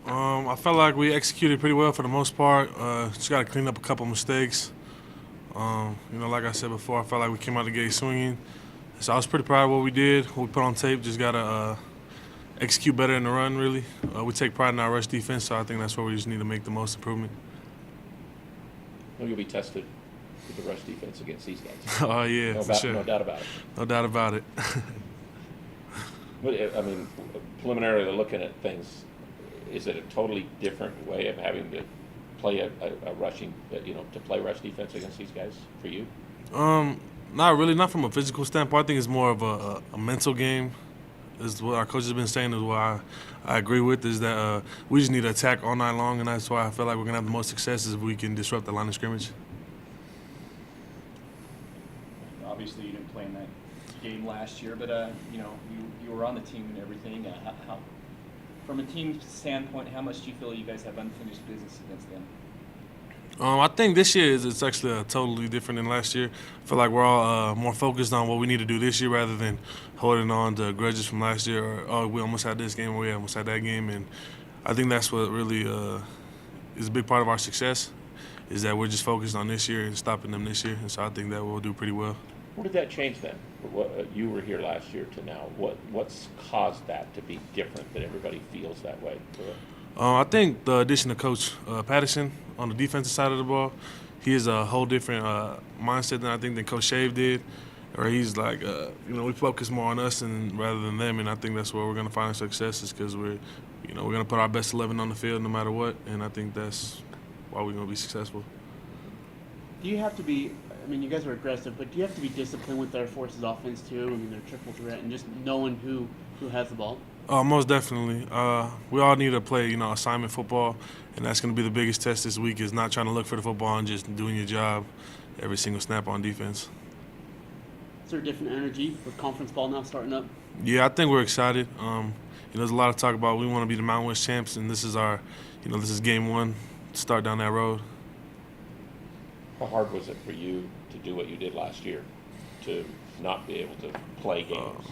I felt like we executed pretty well for the most part. Just got to clean up a couple mistakes. Like I said before, I felt like we came out the gate swinging. So I was pretty proud of what we did, what we put on tape. Just got to execute better in the run, really. We take pride in our rush defense, so I think that's where we just need to make the most improvement. Well, you'll be tested with the rush defense against these guys. Oh, yeah, for sure. No doubt about it. No doubt about it. But, I mean, preliminarily looking at things, is it a totally different way of having to play a rushing, to play rush defense against these guys for you? Not really, not from a physical standpoint. I think it's more of a mental game. Is what our coach has been saying. Is what I agree with. Is that we just need to attack all night long, and that's why I feel like we're gonna have the most success if we can disrupt the line of scrimmage. Obviously, you didn't play in that game last year, but you were on the team and everything. From a team standpoint, how much do you feel you guys have unfinished business against them? I think this year it's actually totally different than last year. I feel like we're all more focused on what we need to do this year rather than holding on to grudges from last year or, oh, we almost had this game or we almost had that game. And I think that's what really is a big part of our success is that we're just focused on this year and stopping them this year. And so I think that we'll do pretty well. What did that change then? You were here last year to now. What's caused that to be different that everybody feels that way? I think the addition of Coach Patterson on the defensive side of the ball, he has a whole different mindset than Coach Shave did. Or he's like, we focus more on us rather than them, and I think that's where we're going to find our success is because we're going to put our best 11 on the field no matter what, and I think that's why we're going to be successful. Do you have to be? I mean, you guys are aggressive, but do you have to be disciplined with Air Force's offense too? I mean, they're triple threat and just knowing who has the ball. Most definitely. We all need to play, assignment football, and that's going to be the biggest test this week is not trying to look for the football and just doing your job every single snap on defense. Is there a different energy with conference ball now starting up? Yeah, I think we're excited. There's a lot of talk about we want to be the Mountain West champs, and this is this is game one to start down that road. How hard was it for you to do what you did last year, to not be able to play games?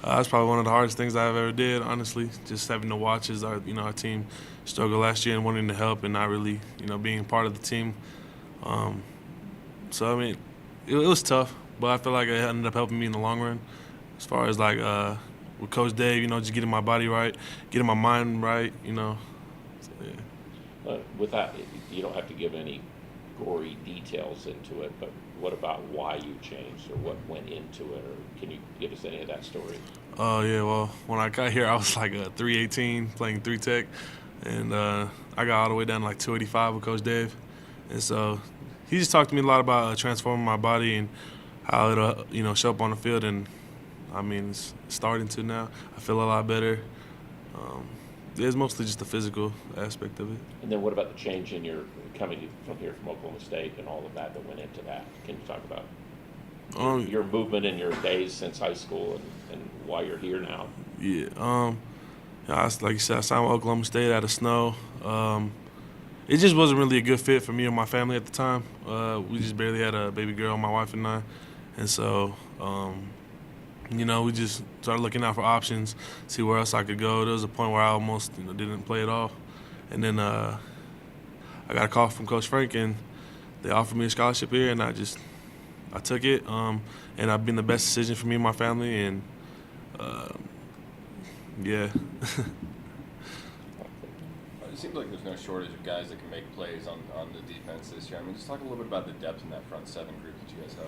That's probably one of the hardest things I've ever did, honestly. Just having to watch as our team struggle last year and wanting to help and not really, being part of the team. So, I mean, it was tough, but I feel like it ended up helping me in the long run. As far as, with Coach Dave, just getting my body right, getting my mind right, So, yeah. With that, you don't have to give any gory details into it, but what about why you changed or what went into it, or can you give us any of that story? Oh, yeah, well, when I got here, I was like 318 playing 3 tech, and I got all the way down to 285 with Coach Dave. And so he just talked to me a lot about transforming my body and how it'll, show up on the field. And, I mean, it's starting to now. I feel a lot better. It's mostly just the physical aspect of it. And then what about the change in your coming from here from Oklahoma State and all of that went into that? Can you talk about your movement in your days since high school and why you're here now? Yeah. Like you said, I signed with Oklahoma State out of Snow. It just wasn't really a good fit for me and my family at the time. We just barely had a baby girl, my wife and I. And so, we just started looking out for options, see where else I could go. There was a point where I almost didn't play at all. And then I got a call from Coach Frank, and they offered me a scholarship here, and I took it. And I've been the best decision for me and my family. And, yeah. It seems like there's no shortage of guys that can make plays on the defense this year. I mean, just talk a little bit about the depth in that front seven group that you guys have.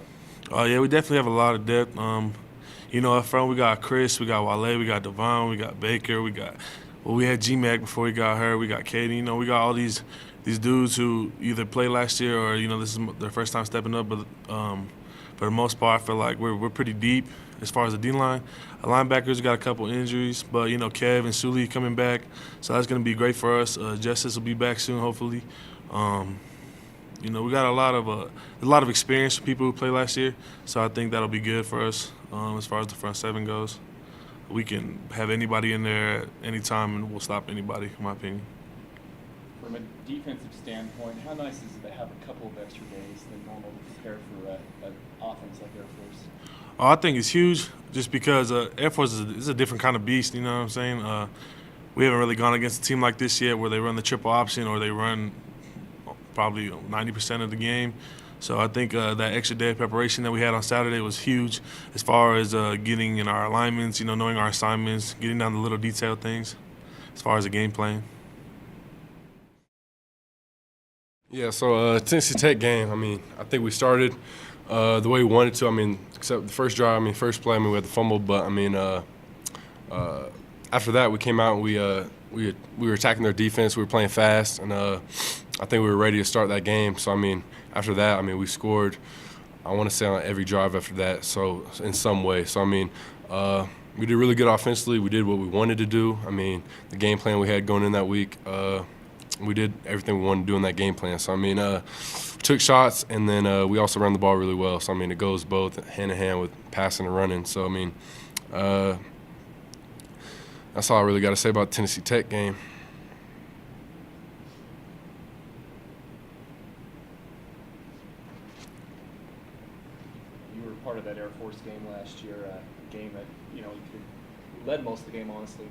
Oh, yeah, we definitely have a lot of depth. Up front we got Chris, we got Wale, we got Devon, we got Baker, we had G-Mac before he got hurt, we got Katie. We got all these dudes who either played last year or, this is their first time stepping up. But for the most part, I feel like we're pretty deep as far as the D-line. Our linebackers got a couple injuries, but, Kev and Sully coming back, so that's going to be great for us. Justice will be back soon, hopefully. We got a lot of experience from people who played last year, so I think that'll be good for us as far as the front seven goes. We can have anybody in there at any time, and we'll stop anybody, in my opinion. From a defensive standpoint, how nice is it to have a couple of extra days than normal to prepare for an offense like Air Force? I think it's huge just because Air Force is a different kind of beast, you know what I'm saying? we haven't really gone against a team like this yet where they run the triple option or they run probably 90% of the game. So I think that extra day of preparation that we had on Saturday was huge as far as getting in our alignments, knowing our assignments, getting down the little detailed things as far as the game plan. Yeah, so Tennessee Tech game, I think we started the way we wanted to. Except the first drive, first play, we had the fumble, but after that we came out and we were attacking their defense. We were playing fast, and I think we were ready to start that game. So after that, we scored. I want to say on every drive after that. So in some way, we did really good offensively. We did what we wanted to do. The game plan we had going in that week. We did everything we wanted to do in that game plan. So, took shots, and then we also ran the ball really well. So, it goes both hand in hand with passing and running. So, that's all I really got to say about the Tennessee Tech game. You were part of that Air Force game last year, a game that, you led most of the game, honestly.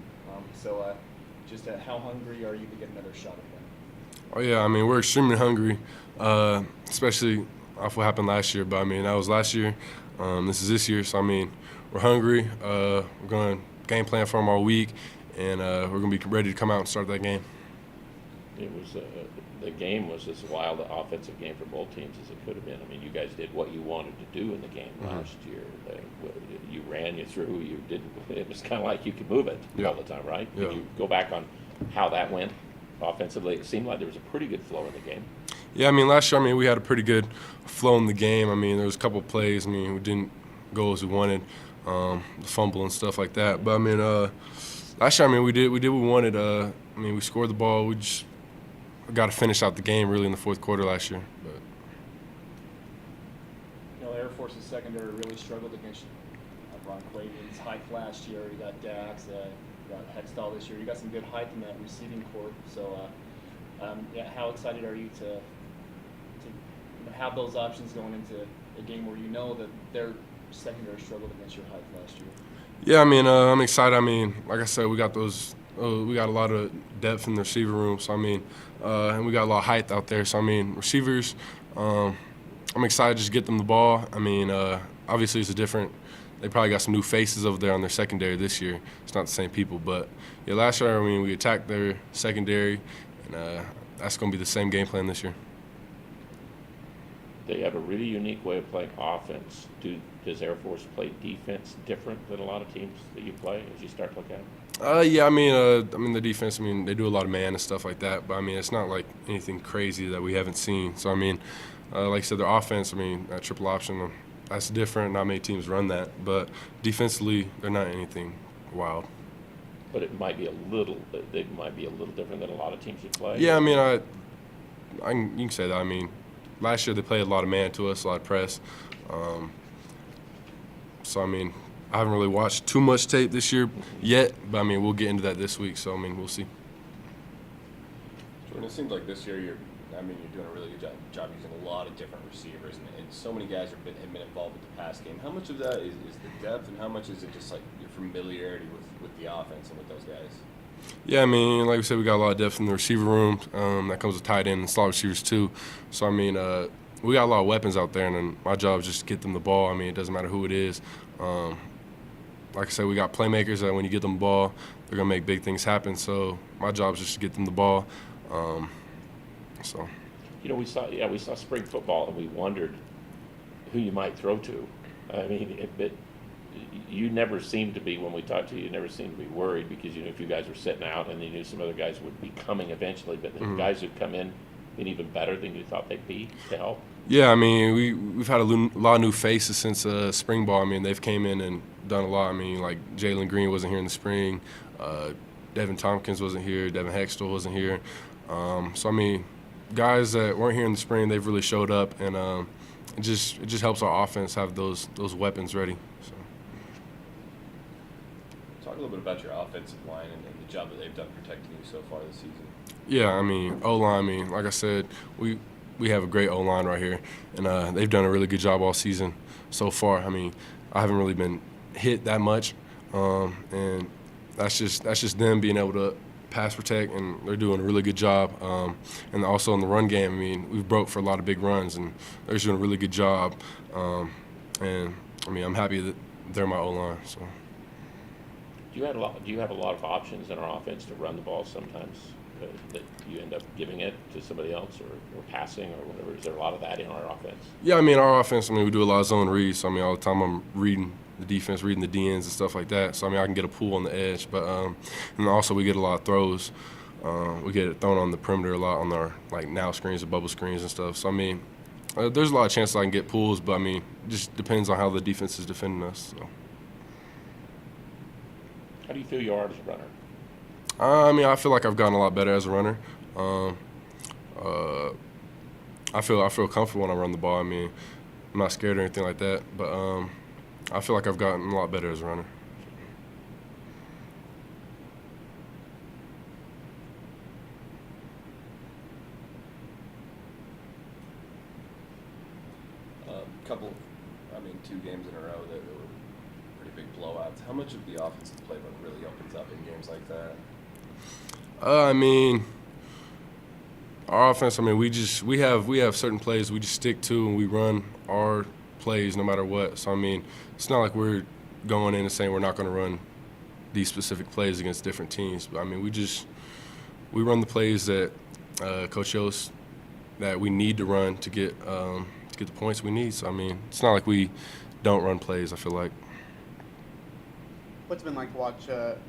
Just how hungry are you to get another shot at them? Oh, yeah, we're extremely hungry, especially off what happened last year. But, that was last year. This is this year. So, we're hungry. We're going to game plan for them all week, and we're going to be ready to come out and start that game. It was the game was as wild an offensive game for both teams as it could have been. You guys did what you wanted to do in the game last year. You ran, you threw, you didn't. It was kind of like you could move it all the time, right? Yeah. Can you go back on how that went offensively? It seemed like there was a pretty good flow in the game. Yeah, last year, we had a pretty good flow in the game. There was a couple of plays. We didn't go as we wanted, the fumble and stuff like that. But last year, we did what we wanted. We scored the ball. We just got to finish out the game really in the fourth quarter last year. But Air Force's secondary really struggled against Ron Clayton's height last year. You got Dax, you got Hextall this year. You got some good height in that receiving corps. So, how excited are you to have those options going into a game where that their secondary struggled against your height last year? Yeah, I'm excited. Like I said, we got those. We got a lot of depth in the receiver room. So and we got a lot of height out there. So receivers. I'm excited to just get them the ball. Obviously it's a different. They probably got some new faces over there on their secondary this year. It's not the same people, but yeah, last year we attacked their secondary, and that's going to be the same game plan this year. They have a really unique way of playing offense. Does Air Force play defense different than a lot of teams that you play as you start to look at them? Yeah, the defense. They do a lot of man and stuff like that, but it's not like anything crazy that we haven't seen. So like I said, their offense. That triple option, that's different. Not many teams run that, but defensively, they're not anything wild. But it might be a little. They might be a little different than a lot of teams you play. Yeah, you can say that. Last year they played a lot of man to us, a lot of press. So I haven't really watched too much tape this year yet, but we'll get into that this week. So we'll see. Jordan, it seems like this year you're doing a really good job using a lot of different receivers, and so many guys have been involved with the pass game. How much of that is the depth, and how much is it just like your familiarity with the offense and with those guys? Yeah, like we said, we got a lot of depth in the receiver room. That comes with tight end and slot receivers too. So we got a lot of weapons out there, and then my job is just to get them the ball. It doesn't matter who it is. Like I said, we got playmakers that when you get them the ball, they're gonna make big things happen. So my job is just to get them the ball. We saw spring football, and we wondered who you might throw to. You never seemed to be, when we talked to you, never seemed to be worried because if you guys were sitting out and you knew some other guys would be coming eventually, but the guys who'd come in been even better than you thought they'd be to help. Yeah, we've had a lot of new faces since spring ball. They've came in and done a lot. Like Jalen Green wasn't here in the spring, Devin Tompkins wasn't here, Devin Hextall wasn't here. Guys that weren't here in the spring, they've really showed up, and it just helps our offense have those weapons ready. So. Talk a little bit about your offensive line and the job that they've done protecting you so far this season. Yeah, O-line. Like I said, we have a great O-line right here, and they've done a really good job all season so far. I haven't really been hit that much, and that's just them being able to pass protect, and they're doing a really good job. And also in the run game, I mean, we've broke for a lot of big runs, and they're just doing a really good job. And I mean, I'm happy that they're my O-line. So. Do you have a lot of options in our offense to run the ball sometimes that you end up giving it to somebody else or passing or whatever? Is there a lot of that in our offense? Yeah, I mean, our offense, I mean, we do a lot of zone reads. So, I mean, all the time I'm reading the defense, reading the DNs and stuff like that. So, I mean, I can get a pull on the edge. But and also we get a lot of throws. We get it thrown on the perimeter a lot on our, like, now screens and bubble screens and stuff. So, I mean, there's a lot of chances I can get pulls, but, I mean, it just depends on how the defense is defending us. So. How do you feel you are as a runner? I mean, I feel like I've gotten a lot better as a runner. I feel comfortable when I run the ball. I mean, I'm not scared or anything like that, but I feel like I've gotten a lot better as a runner. Two games in a row that were pretty big blowouts. How much of the offensive playbook really opens up in games like that? I mean, our offense. I mean, we have certain plays we just stick to, and we run our plays no matter what. So I mean, it's not like we're going in and saying we're not going to run these specific plays against different teams. But I mean, we run the plays that Coach Yost that we need to run to get the points we need. So I mean, it's not like we don't run plays, I feel like. What's it been like to watch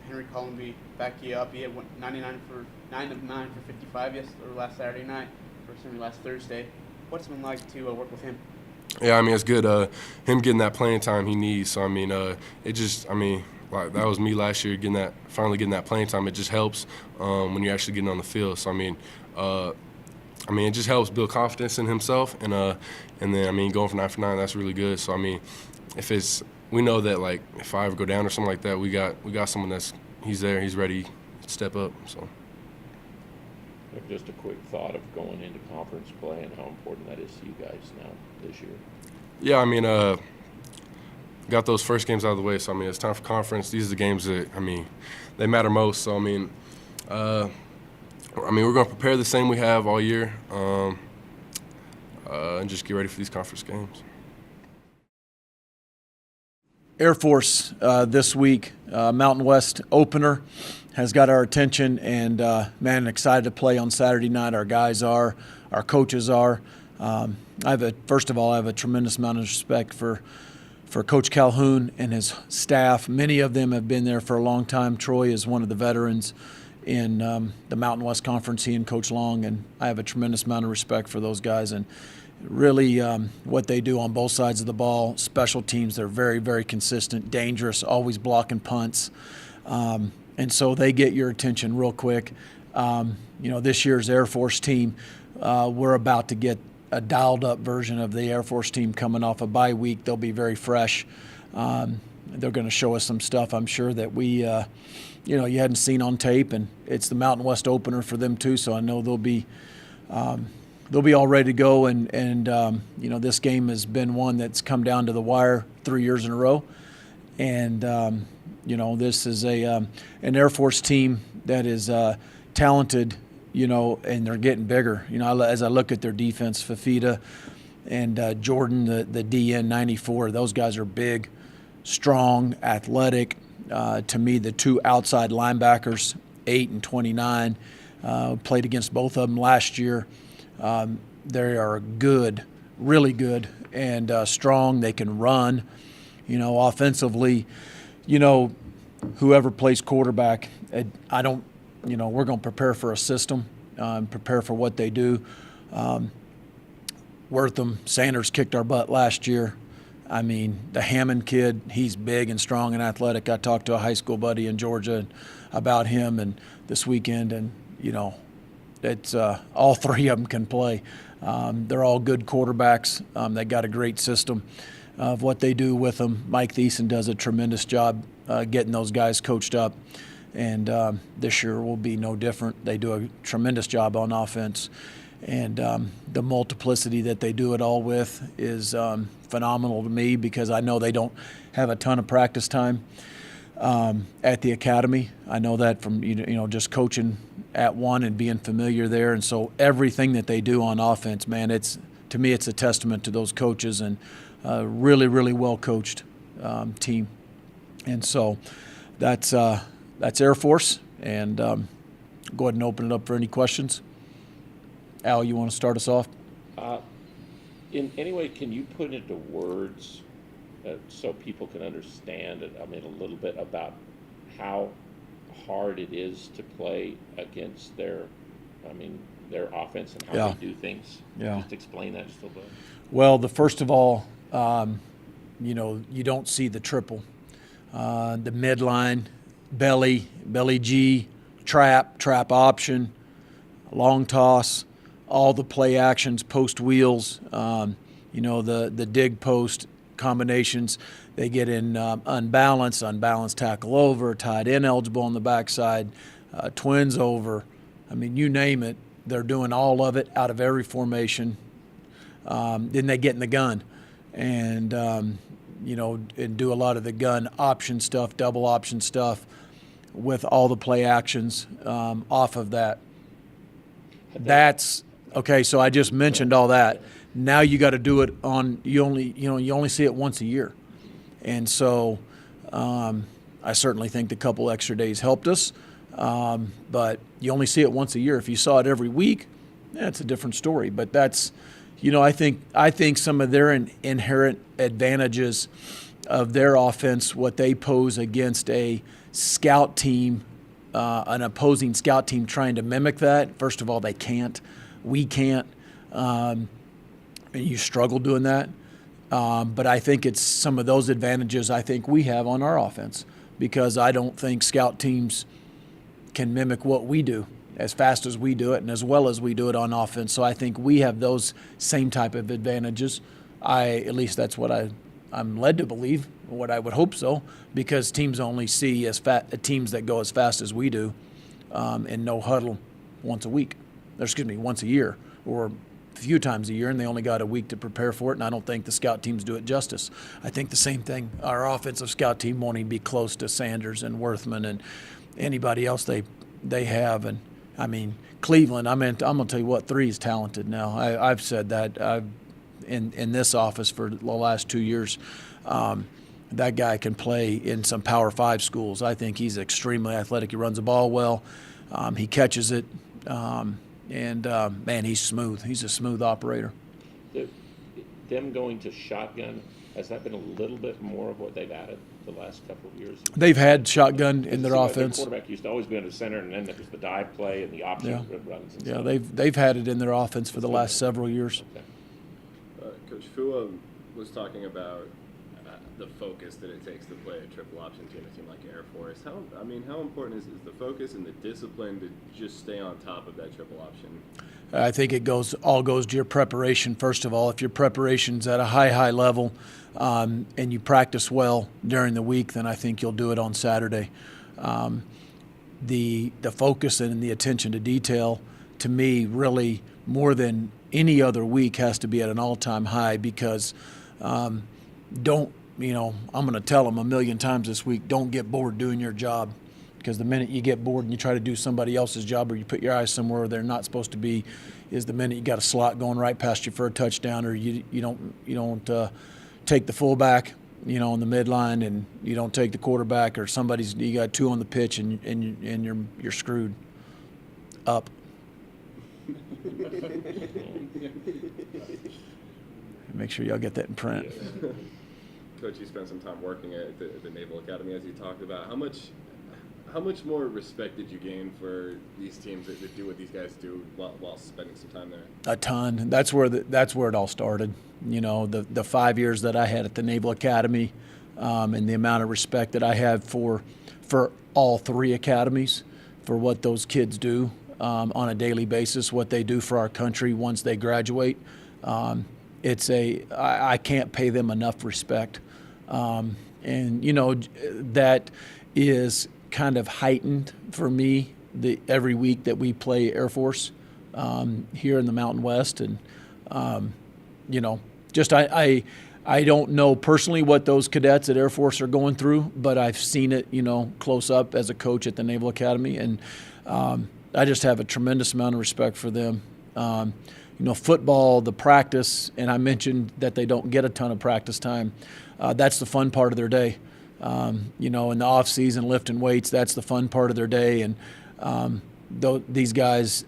Henry Colomby back you up? He had 9 of 9 for 55 last Saturday night, last Thursday. What's it been like to work with him? Yeah, I mean, it's good. Him getting that playing time he needs. So I mean, like that was me last year finally getting that playing time. It just helps when you're actually getting on the field. So I mean, it just helps build confidence in himself, and then I mean, going for 9 for 9, that's really good. So I mean, we know that like if I ever go down or something like that, we got someone he's there, he's ready to step up. So. Just a quick thought of going into conference play and how important that is to you guys now this year. Yeah, I mean, got those first games out of the way. So I mean, it's time for conference. These are the games that they matter most. So I mean, we're going to prepare the same we have all year, and just get ready for these conference games. Air Force this week, Mountain West opener has got our attention, and man, excited to play on Saturday night. Our guys are, our coaches are. First of all, I have a tremendous amount of respect for Coach Calhoun and his staff. Many of them have been there for a long time. Troy is one of the veterans in the Mountain West Conference, he and Coach Long, and I have a tremendous amount of respect for those guys. And really what they do on both sides of the ball, special teams, they're very, very consistent, dangerous, always blocking punts. And so they get your attention real quick. This year's Air Force team, we're about to get a dialed-up version of the Air Force team coming off a bye week. They'll be very fresh. They're going to show us some stuff, I'm sure, that we you hadn't seen on tape, and it's the Mountain West opener for them too, so I know they'll be all ready to go, and this game has been one that's come down to the wire 3 years in a row, and this is an Air Force team that is talented, and they're getting bigger. As I look at their defense, Fafita and Jordan, the DN 94, those guys are big, strong, athletic. To me, the two outside linebackers, 8 and 29, played against both of them last year. They are good, really good, and strong. They can run. Offensively, whoever plays quarterback, we're going to prepare for a system, prepare for what they do. Wortham, Sanders kicked our butt last year. The Hammond kid, he's big and strong and athletic. I talked to a high school buddy in Georgia about him and this weekend, and, it's all three of them can play. They're all good quarterbacks. They got a great system of what they do with them. Mike Thiessen does a tremendous job getting those guys coached up, and this year will be no different. They do a tremendous job on offense, and the multiplicity that they do it all with is phenomenal to me, because I know they don't have a ton of practice time. at the academy. I know that from just coaching at one and being familiar there, and so everything that they do on offense, man, to me it's a testament to those coaches and really, really well coached team. And so that's Air Force, and go ahead and open it up for any questions. Al, you want to start us off? In any way, can you put into words so people can understand it, a little bit about how hard it is to play against their offense and how they do things? Yeah. Just explain that just a little bit. Well, first of all, you don't see the triple. The midline, belly G, trap option, long toss, all the play actions, post wheels, the dig post combinations. They get in unbalanced tackle over, tight end eligible on the backside, twins over. You name it. They're doing all of it out of every formation. Then they get in the gun and, and do a lot of the gun option stuff, double option stuff with all the play actions off of that. That's okay. So I just mentioned all that. Now you got to do it on. You only see it once a year, and so I certainly think the couple extra days helped us. But you only see it once a year. If you saw it every week, it's a different story. But that's, I think some of their inherent advantages of their offense, what they pose against a scout team, an opposing scout team trying to mimic that. First of all, they can't. We can't. And you struggle doing that. But I think it's some of those advantages I think we have on our offense, because I don't think scout teams can mimic what we do as fast as we do it and as well as we do it on offense. So I think we have those same type of advantages. At least that's what I'm led to believe, what I would hope so, because teams only see teams that go as fast as we do in no huddle once a year, or a few times a year, and they only got a week to prepare for it, and I don't think the scout teams do it justice. I think the same thing, our offensive scout team won't even be close to Sanders and Worthman and anybody else they have. And Cleveland, I'm going to tell you what, 3 is talented now. I've said that in this office for the last 2 years. That guy can play in some Power 5 schools. I think he's extremely athletic. He runs the ball well. He catches it. Man, he's smooth. He's a smooth operator. Them going to shotgun, has that been a little bit more of what they've added the last couple of years? They've had shotgun in their offense. The quarterback used to always be in the center, and then there was the dive play and the option runs. And stuff. They've had it in their offense for the last several years. Okay. Coach Fua was talking about the focus that it takes to play a triple option team, a team like Air Force. How important is the focus and the discipline to just stay on top of that triple option? I think it all goes to your preparation. First of all, if your preparation's at a high level and you practice well during the week, then I think you'll do it on Saturday. The focus and the attention to detail, to me, really more than any other week has to be at an all-time high, because I'm going to tell them a million times this week, don't get bored doing your job. Because the minute you get bored and you try to do somebody else's job, or you put your eyes somewhere they're not supposed to be, is the minute you got a slot going right past you for a touchdown, or you don't take the fullback, in the midline, and you don't take the quarterback, or you got 2 on the pitch and you're screwed up. Make sure y'all get that in print. Coach, you spent some time working at the Naval Academy, as you talked about. How much more respect did you gain for these teams that do what these guys do while spending some time there? A ton. That's where it all started. The 5 years that I had at the Naval Academy, and the amount of respect that I had for all 3 academies, for what those kids do on a daily basis, what they do for our country once they graduate. I can't pay them enough respect. And that is kind of heightened for me every week that we play Air Force here in the Mountain West. And I don't know personally what those cadets at Air Force are going through, but I've seen it, close up as a coach at the Naval Academy, and I just have a tremendous amount of respect for them. Football, the practice, and I mentioned that they don't get a ton of practice time. That's the fun part of their day. In the off season, lifting weights, that's the fun part of their day, and these guys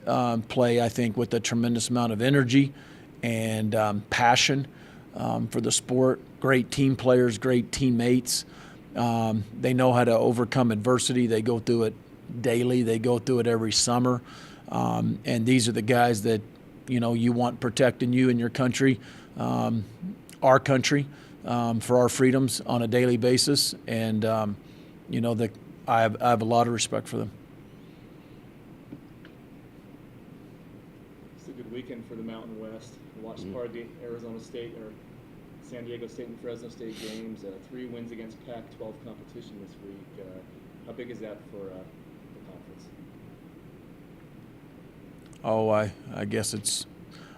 play, I think, with a tremendous amount of energy and passion for the sport. Great team players, great teammates. They know how to overcome adversity. They go through it daily. They go through it every summer. And these are the guys that, you want protecting you and your country, our country, for our freedoms on a daily basis. And, I have a lot of respect for them. It's a good weekend for the Mountain West. I watched part of the Arizona State or San Diego State and Fresno State games. 3 wins against Pac-12 competition this week. How big is that for the conference? Oh, I guess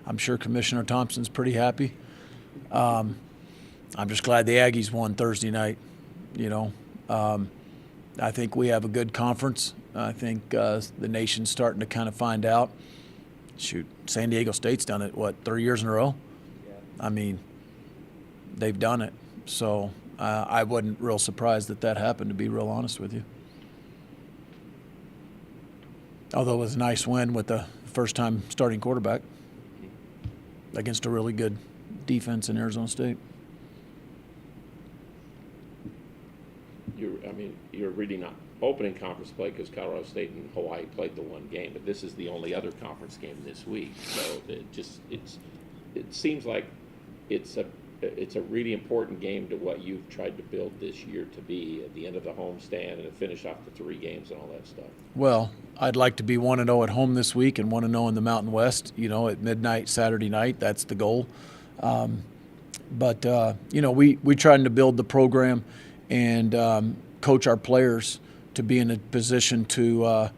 I'm sure Commissioner Thompson's pretty happy. I'm just glad the Aggies won Thursday night. I think we have a good conference. I think the nation's starting to kind of find out. Shoot, San Diego State's done it, 3 years in a row? Yeah. I mean, they've done it. So I wasn't real surprised that happened, to be real honest with you. Although it was a nice win with the first-time starting quarterback against a really good defense in Arizona State. You're really not opening conference play because Colorado State and Hawaii played the one game, but this is the only other conference game this week. So it seems like it's a really important game to what you've tried to build this year to be at the end of the homestand and to finish off the 3 games and all that stuff. Well, I'd like to be 1-0 at home this week and 1-0 in the Mountain West, at midnight Saturday night. That's the goal. But we trying to build the program and coach our players to be in a position to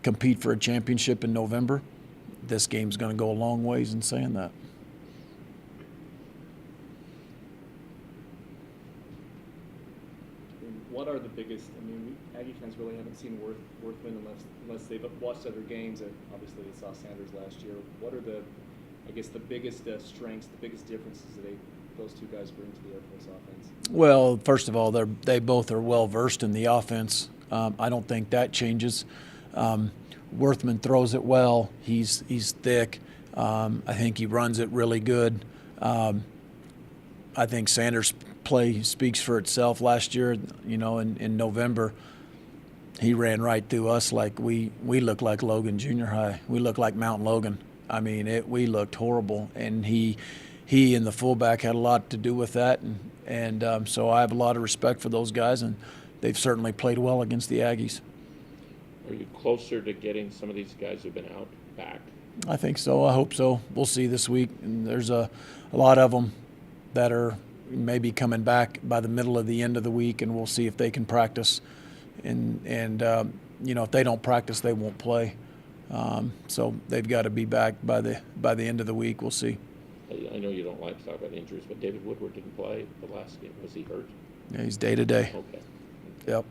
compete for a championship in November. This game's going to go a long ways in saying that. What are the biggest? Aggie fans really haven't seen Worth win unless they've watched other games. And obviously, they saw Sanders last year. What are the biggest strengths, the biggest differences that those 2 guys bring to the Air Force offense? Well, first of all, they both are well versed in the offense. I don't think that changes. Worthman throws it well. He's thick. I think he runs it really good. I think Sanders' play speaks for itself. Last year, in November, he ran right through us like we looked like Logan Junior High. We looked like Mount Logan. We looked horrible, and he and the fullback had a lot to do with that, and so I have a lot of respect for those guys, and they've certainly played well against the Aggies. Are you closer to getting some of these guys who've been out back? I think so. I hope so. We'll see this week. And there's a lot of them that are maybe coming back by the middle of the end of the week, and we'll see if they can practice. And if they don't practice, they won't play. So they've got to be back by the end of the week. We'll see. I know you don't like to talk about injuries, but David Woodward didn't play the last game. Was he hurt? Yeah, he's day to day. Okay. Yep.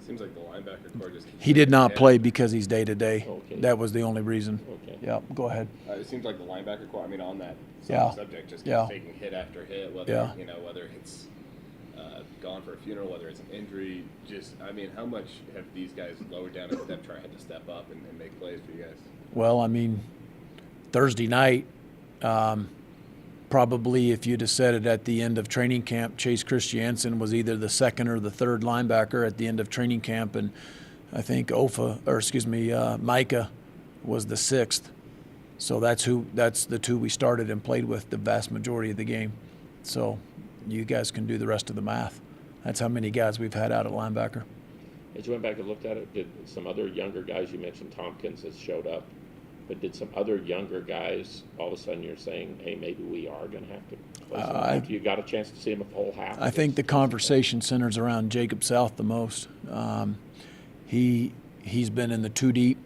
Seems like the linebacker core just. He did not play because he's day to day. Okay. That was the only reason. Okay. Yep. Go ahead. It seems like the linebacker core. On that Yeah. subject, just Yeah. taking hit after hit, whether whether it's gone for a funeral, whether it's an injury. How much have these guys lowered down a step, trying to step up and make plays for you guys? Well, Thursday night, probably if you'd have said it at the end of training camp, Chase Christiansen was either the 2nd or the 3rd linebacker at the end of training camp, and I think Micah was the 6th. So that's the 2 we started and played with the vast majority of the game. So you guys can do the rest of the math. That's how many guys we've had out at linebacker. As you went back and looked at it, did some other younger guys, you mentioned Tompkins has showed up, but did some other younger guys, all of a sudden you're saying, hey, maybe we are going to have to play some after you got a chance to see him a whole half? I think the conversation centers around Jacob South the most. He's been in the 2 deep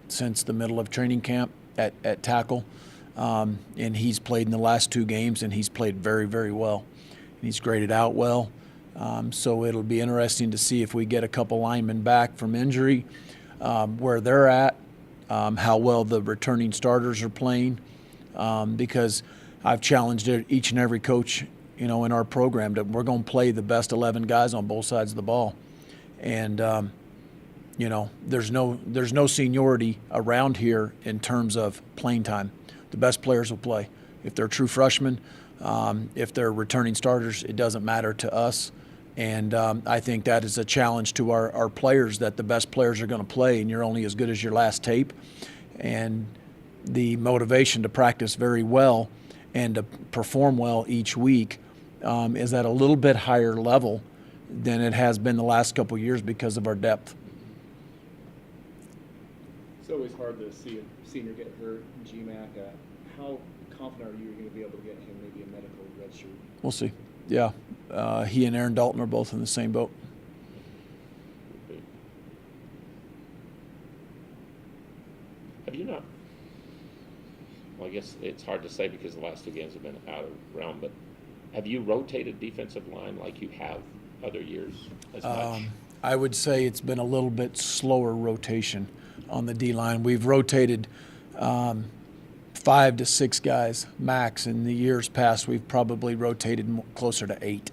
since the middle of training camp at tackle. And he's played in the last 2 games, and he's played very, very well. And he's graded out well. So it'll be interesting to see if we get a couple linemen back from injury, where they're at, how well the returning starters are playing, because I've challenged each and every coach, in our program that we're going to play the best 11 guys on both sides of the ball. And, there's no seniority around here in terms of playing time. The best players will play. If they're true freshmen, if they're returning starters, it doesn't matter to us. And I think that is a challenge to our players, that the best players are going to play, and you're only as good as your last tape. And the motivation to practice very well and to perform well each week is at a little bit higher level than it has been the last couple of years because of our depth. It's always hard to see a senior get hurt in GMAC. How confident are you going to be able to get him maybe a medical red shirt? We'll see. Yeah. He and Aaron Dalton are both in the same boat. Have you not? Well, I guess it's hard to say because the last 2 games have been out of realm, but have you rotated defensive line like you have other years as much? I would say it's been a little bit slower rotation on the D-line. We've rotated 5 to 6 guys max. In the years past, we've probably rotated closer to 8.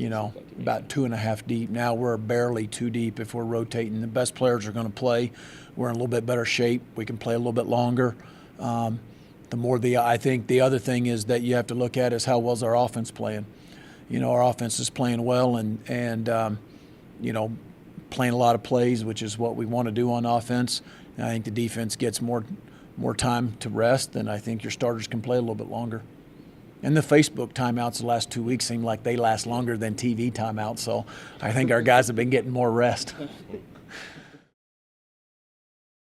About 2.5 deep. Now we're barely 2 deep if we're rotating. The best players are going to play. We're in a little bit better shape. We can play a little bit longer. I think the other thing is that you have to look at is how well's our offense playing. Our offense is playing well and playing a lot of plays, which is what we want to do on offense. And I think the defense gets more time to rest, and I think your starters can play a little bit longer. And the Facebook timeouts the last 2 weeks seem like they last longer than TV timeouts, so I think our guys have been getting more rest.